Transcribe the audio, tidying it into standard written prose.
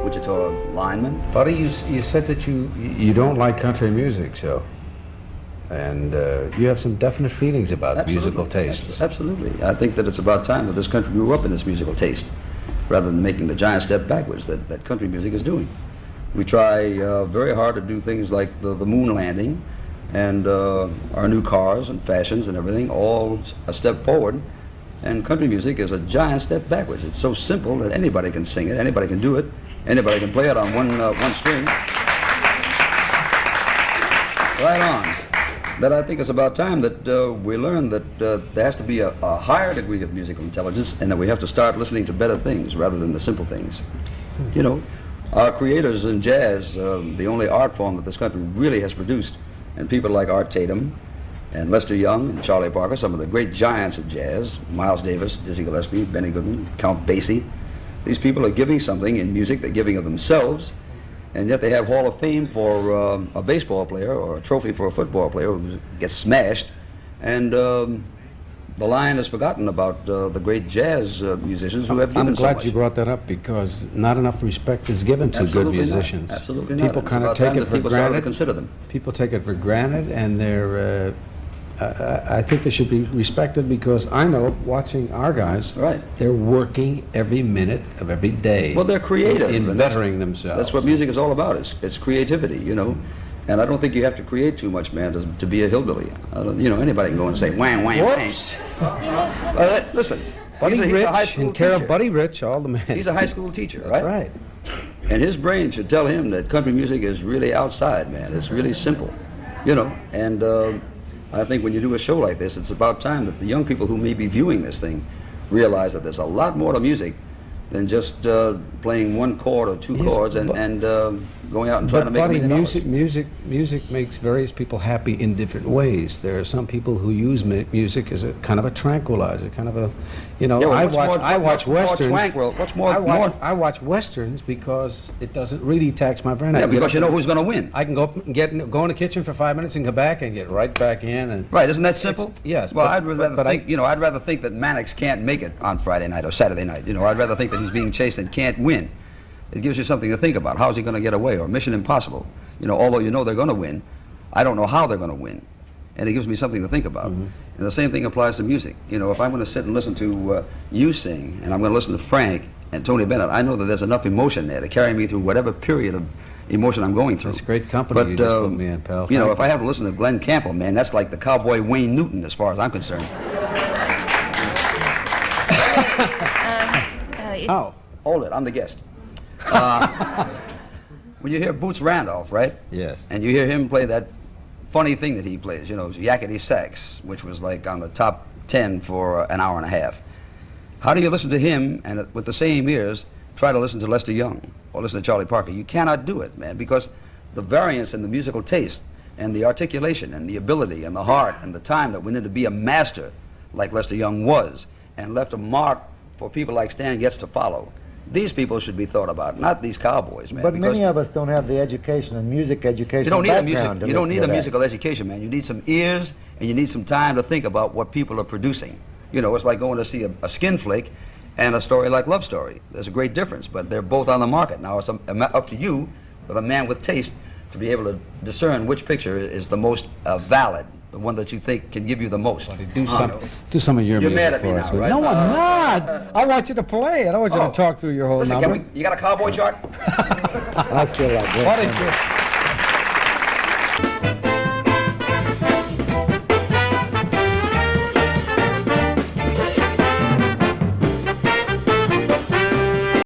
Wichita lineman. Buddy, you said that you don't like country music, so, and you have some definite feelings about musical tastes. Absolutely. I think that it's about time that this country grew up in this musical taste, rather than making the giant step backwards that country music is doing. We try very hard to do things like the moon landing and our new cars and fashions and everything, all a step forward. And country music is a giant step backwards. It's so simple that anybody can sing it, anybody can do it, anybody can play it on one string. Right on. But I think it's about time that we learn that there has to be a higher degree of musical intelligence, and that we have to start listening to better things rather than the simple things. You know, our creators in jazz, the only art form that this country really has produced, and people like Art Tatum and Lester Young and Charlie Parker, some of the great giants of jazz, Miles Davis, Dizzy Gillespie, Benny Goodman, Count Basie. These people are giving something in music, they're giving of themselves, and yet they have Hall of Fame for a baseball player or a trophy for a football player who gets smashed, and the line is forgotten about the great jazz musicians who have given so much. I'm glad you brought that up, because not enough respect is given to good musicians. Absolutely not. People kind of take it for granted. Consider them. People take it for granted, and they're. I think they should be respected, because I know, watching our guys, right, they're working every minute of every day. Well, they're creative in bettering themselves. That's what music is all about. It's creativity, you know. And I don't think you have to create too much, man, to be a hillbilly. You know, anybody can go and say wham, wham, wham. Listen, Buddy he's Rich, a high school and care teacher. of Buddy Rich, all the men. He's a high school teacher, right? That's right. And his brain should tell him that country music is really outside, man. It's really simple, you know. And I think when you do a show like this, it's about time that the young people who may be viewing this thing realize that there's a lot more to music than just playing one chord or two chords and going out and trying to make Buddy, $1 million. music makes various people happy in different ways. There are some people who use music as a kind of a tranquilizer, kind of a, you know. Yeah, well, I watch westerns. I watch westerns because it doesn't really tax my brain. Yeah, because you know who's going to win. I can go in the kitchen for 5 minutes and come back and get right back in. And right, isn't that simple? Yes. Well, I'd rather think that Mannix can't make it on Friday night or Saturday night. You know, I'd rather think that he's being chased and can't win. It gives you something to think about. How's he going to get away? Or Mission Impossible. You know, although you know they're going to win, I don't know how they're going to win. And it gives me something to think about. Mm-hmm. And the same thing applies to music. You know, if I'm going to sit and listen to you sing, and I'm going to listen to Frank and Tony Bennett, I know that there's enough emotion there to carry me through whatever period of emotion I'm going through. That's great company you just put me in, pal. You know, if I have to listen to Glenn Campbell, man, that's like the cowboy Wayne Newton as far as I'm concerned. Oh. Hold it, I'm the guest. When you hear Boots Randolph, right? Yes. And you hear him play that funny thing that he plays, you know, yakety sax, which was like on the top 10 for an hour and a half. How do you listen to him and with the same ears try to listen to Lester Young or listen to Charlie Parker? You cannot do it, man, because the variance in the musical taste and the articulation and the ability and the heart and the time that went in to be a master like Lester Young was and left a mark for people like Stan Getz to follow. These people should be thought about, not these cowboys, man. But many of us don't have the education and music education. You don't need a musical education, man. You need some ears and you need some time to think about what people are producing. You know, it's like going to see a skin flick and a story like Love Story. There's a great difference, but they're both on the market. Now it's up to you, with a man with taste, to be able to discern which picture is the most valid, the one that you think can give you the most. Do some of your You're music mad at me for now, us. right? No, I'm not. I want you to play. I don't want you to talk through your whole Listen, number. you got a cowboy chart? I still like that.